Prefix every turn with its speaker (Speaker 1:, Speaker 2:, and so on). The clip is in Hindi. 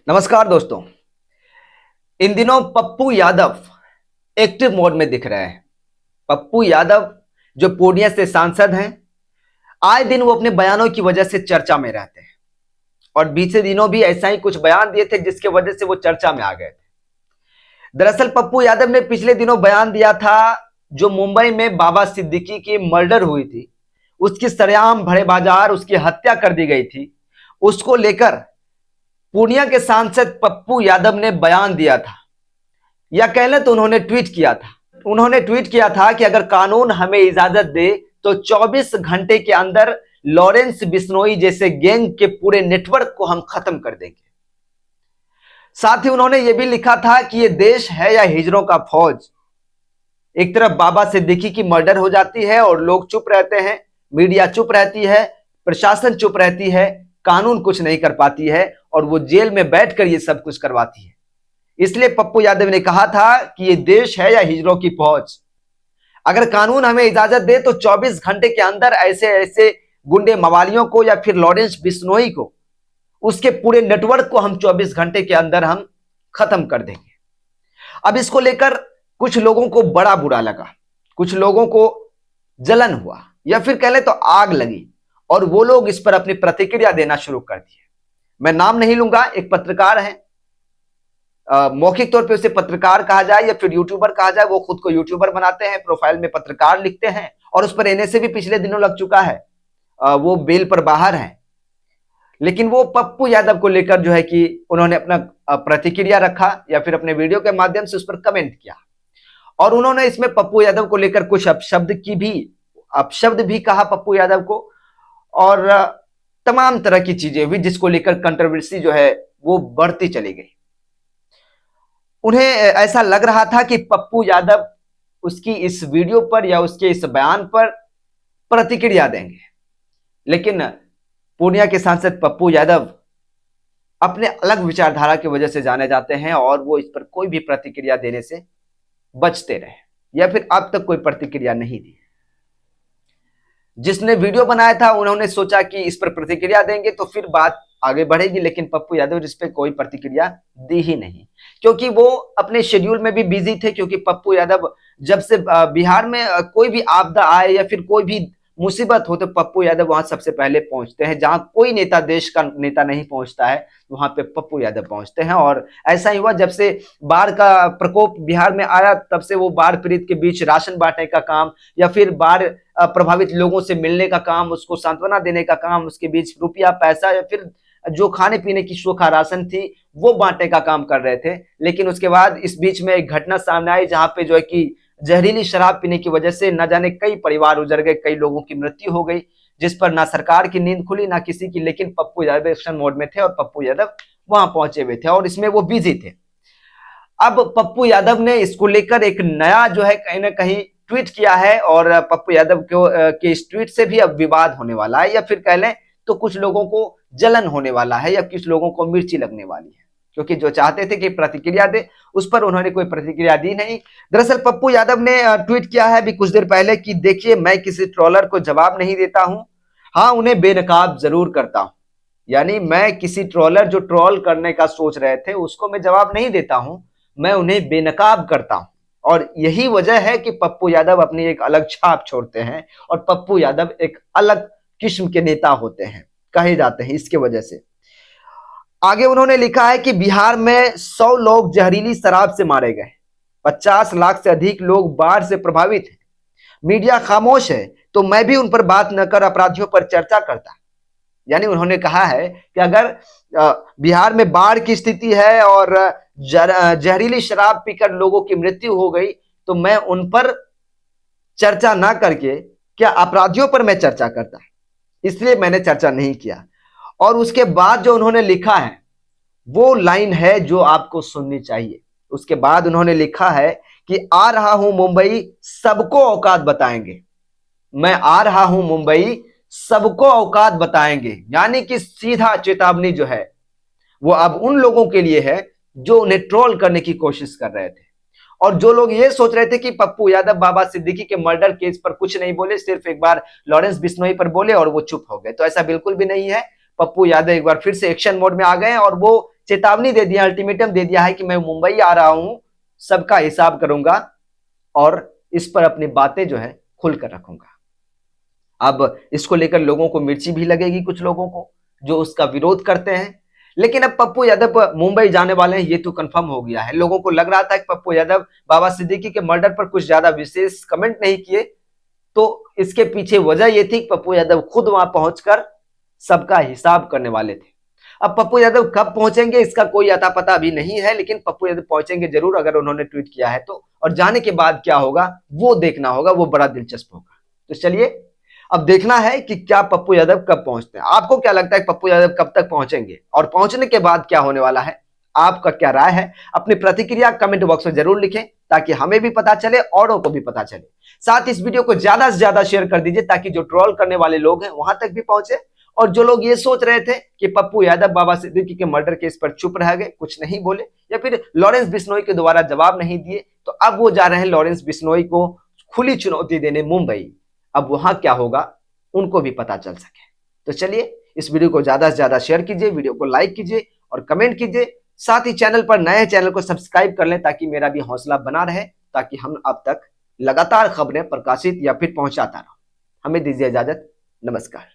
Speaker 1: नमस्कार दोस्तों। इन दिनों पप्पू यादव एक्टिव मोड में दिख रहे हैं। पप्पू यादव जो पूर्णिया से सांसद हैं, आए दिन वो अपने बयानों की वजह से चर्चा में रहते हैं और बीते दिनों भी ऐसा ही कुछ बयान दिए थे जिसके वजह से वो चर्चा में आ गए थे। दरअसल पप्पू यादव ने पिछले दिनों बयान दिया था, जो मुंबई में बाबा सिद्दीकी की मर्डर हुई थी, उसकी सरेआम भरे बाजार उसकी हत्या कर दी गई थी, उसको लेकर पूर्णिया के सांसद पप्पू यादव ने बयान दिया था, या कह लें तो उन्होंने ट्वीट किया था। उन्होंने ट्वीट किया था कि अगर कानून हमें इजाजत दे तो 24 घंटे के अंदर लॉरेंस बिश्नोई जैसे गैंग के पूरे नेटवर्क को हम खत्म कर देंगे। साथ ही उन्होंने यह भी लिखा था कि यह देश है या हिजड़ों का फौज। एक तरफ बाबा सिद्दीकी की मर्डर हो जाती है और लोग चुप रहते हैं, मीडिया चुप रहती है, प्रशासन चुप रहती है, कानून कुछ नहीं कर पाती है और वो जेल में बैठकर ये सब कुछ करवाती है। इसलिए पप्पू यादव ने कहा था कि ये देश है या हिजड़ों की फौज। अगर कानून हमें इजाजत दे तो 24 घंटे के अंदर ऐसे ऐसे गुंडे मवालियों को या फिर लॉरेंस बिश्नोई को, उसके पूरे नेटवर्क को हम 24 घंटे के अंदर हम खत्म कर देंगे। अब इसको लेकर कुछ लोगों को बड़ा बुरा लगा, कुछ लोगों को जलन हुआ या फिर कह ले तो आग लगी और वो लोग इस पर अपनी प्रतिक्रिया देना शुरू कर दिए। मैं नाम नहीं लूंगा, एक पत्रकार है, मौखिक तौर पे उसे पत्रकार कहा जाए या फिर यूट्यूबर कहा जाए, वो खुद को यूट्यूबर बनाते हैं, प्रोफाइल में पत्रकार लिखते हैं और उस पर एनएसए भी पिछले दिनों लग चुका है। वो बेल पर बाहर हैं, लेकिन वो पप्पू यादव को लेकर जो है कि उन्होंने अपना प्रतिक्रिया रखा या फिर अपने वीडियो के माध्यम से उस पर कमेंट किया और उन्होंने इसमें पप्पू यादव को लेकर कुछ अपशब्द भी कहा पप्पू यादव को, और तमाम तरह की चीजें हुई जिसको लेकर कंट्रोवर्सी जो है वो बढ़ती चली गई। उन्हें ऐसा लग रहा था कि पप्पू यादव उसकी इस वीडियो पर या उसके इस बयान पर प्रतिक्रिया देंगे, लेकिन पूर्णिया के सांसद पप्पू यादव अपने अलग विचारधारा की वजह से जाने जाते हैं और वो इस पर कोई भी प्रतिक्रिया देने से बचते रहे या फिर अब तक कोई प्रतिक्रिया नहीं दी। जिसने वीडियो बनाया था उन्होंने सोचा कि इस पर प्रतिक्रिया देंगे तो फिर बात आगे बढ़ेगी, लेकिन पप्पू यादव इस पर कोई प्रतिक्रिया दी ही नहीं, क्योंकि वो अपने शेड्यूल में भी बिजी थे। क्योंकि पप्पू यादव जब से बिहार में कोई भी आपदा आए या फिर कोई भी मुसीबत हो तो पप्पू यादव वहां सबसे पहले पहुंचते हैं। जहां कोई नेता, देश का नेता नहीं पहुंचता है, वहां पे पप्पू यादव पहुंचते हैं। और ऐसा ही हुआ, जब से बाढ़ का प्रकोप बिहार में आया तब से वो बाढ़ पीड़ित के बीच राशन बांटने का काम या फिर बाढ़ प्रभावित लोगों से मिलने का काम, उसको सांत्वना देने का काम, उसके बीच रुपया पैसा या फिर जो खाने पीने की सूखा राशन थी वो बांटने का काम कर रहे थे। लेकिन उसके बाद इस बीच में एक घटना सामने आई जहां पे जो है कि जहरीली शराब पीने की वजह से न जाने कई परिवार उजड़ गए, कई लोगों की मृत्यु हो गई, जिस पर ना सरकार की नींद खुली ना किसी की। लेकिन पप्पू यादव एक्शन मोड में थे और पप्पू यादव वहां पहुंचे हुए थे और इसमें वो बिजी थे। अब पप्पू यादव ने इसको लेकर एक नया जो है कहीं ना कहीं ट्वीट किया है और पप्पू यादव के इस ट्वीट से भी अब विवाद होने वाला है या फिर कह लें तो कुछ लोगों को जलन होने वाला है या कुछ लोगों को मिर्ची लगने वाली है, क्योंकि जो चाहते थे कि प्रतिक्रिया दे उस पर उन्होंने कोई प्रतिक्रिया दी नहीं। दरअसल पप्पू यादव ने ट्वीट किया है अभी कुछ देर पहले कि देखिए, मैं किसी ट्रोलर को जवाब नहीं देता हूं, हाँ उन्हें बेनकाब जरूर करता हूं। यानी मैं किसी ट्रोलर जो ट्रोल करने का सोच रहे थे उसको मैं जवाब नहीं देता हूं, मैं उन्हें बेनकाब करता हूं। और यही वजह है कि पप्पू यादव अपनी एक अलग छाप छोड़ते हैं और पप्पू यादव एक अलग किस्म के नेता होते हैं, कहे जाते हैं इसके वजह से। आगे उन्होंने लिखा है कि बिहार में 100 लोग जहरीली शराब से मारे गए, 50 लाख से अधिक लोग बाढ़ से प्रभावित हैं, मीडिया खामोश है तो मैं भी उन पर बात न कर अपराधियों पर चर्चा करता। यानी उन्होंने कहा है कि अगर बिहार में बाढ़ की स्थिति है और जहरीली शराब पीकर लोगों की मृत्यु हो गई तो मैं उन पर चर्चा ना करके क्या अपराधियों पर मैं चर्चा करता, इसलिए मैंने चर्चा नहीं किया। और उसके बाद जो उन्होंने लिखा है वो लाइन है जो आपको सुननी चाहिए। उसके बाद उन्होंने लिखा है कि आ रहा हूं मुंबई, सबको औकात बताएंगे। मैं आ रहा हूं मुंबई, सबको औकात बताएंगे। यानी कि सीधा चेतावनी जो है वो अब उन लोगों के लिए है जो उन्हें ट्रोल करने की कोशिश कर रहे थे और जो लोग ये सोच रहे थे कि पप्पू यादव बाबा सिद्दीकी के मर्डर केस पर कुछ नहीं बोले, सिर्फ एक बार लॉरेंस बिश्नोई पर बोले और वो चुप हो गए। तो ऐसा बिल्कुल भी नहीं है। पप्पू यादव एक बार फिर से एक्शन मोड में आ गए और वो चेतावनी दे दिया, अल्टीमेटम दे दिया है कि मैं मुंबई आ रहा हूं, सबका हिसाब करूंगा और इस पर अपनी बातें जो है खुलकर रखूंगा। अब इसको लेकर लोगों को मिर्ची भी लगेगी, कुछ लोगों को जो उसका विरोध करते हैं। लेकिन अब पप्पू यादव मुंबई जाने वाले हैं, ये तो कंफर्म हो गया है। लोगों को लग रहा था कि पप्पू यादव बाबा सिद्दीकी के मर्डर पर कुछ ज्यादा विशेष कमेंट नहीं किए, तो इसके पीछे वजह यह थी कि पप्पू यादव खुद वहां पहुंचकर सबका हिसाब करने वाले थे। अब पप्पू यादव कब पहुंचेंगे इसका कोई अता पता अभी नहीं है, लेकिन पप्पू यादव पहुंचेंगे जरूर अगर उन्होंने ट्वीट किया है तो। और जाने के बाद क्या होगा वो देखना होगा, वो बड़ा दिलचस्प होगा। तो चलिए अब देखना है कि क्या पप्पू यादव कब पहुंचते हैं। आपको क्या लगता है पप्पू यादव कब तक पहुंचेंगे और पहुंचने के बाद क्या होने वाला है? आपका क्या राय है? अपनी प्रतिक्रिया कमेंट बॉक्स में जरूर लिखें ताकि हमें भी पता चले, औरों को भी पता चले। साथ इस वीडियो को ज्यादा से ज्यादा शेयर कर दीजिए ताकि जो ट्रोल करने वाले लोग हैं वहां तक भी पहुंचे, और जो लोग ये सोच रहे थे कि पप्पू यादव बाबा सिद्दीकी के मर्डर केस पर चुप रह गए, कुछ नहीं बोले, या फिर लॉरेंस बिश्नोई के दोबारा जवाब नहीं दिए, तो अब वो जा रहे हैं लॉरेंस बिश्नोई को खुली चुनौती देने मुंबई। अब वहां क्या होगा उनको भी पता चल सके। तो चलिए इस वीडियो को ज्यादा से ज्यादा शेयर कीजिए, वीडियो को लाइक कीजिए और कमेंट कीजिए। साथ ही चैनल पर नए चैनल को सब्सक्राइब कर लें ताकि मेरा भी हौसला बना रहे, ताकि हम अब तक लगातार खबरें प्रकाशित या फिर पहुंचाता रहूं। हमें दीजिए इजाजत, नमस्कार।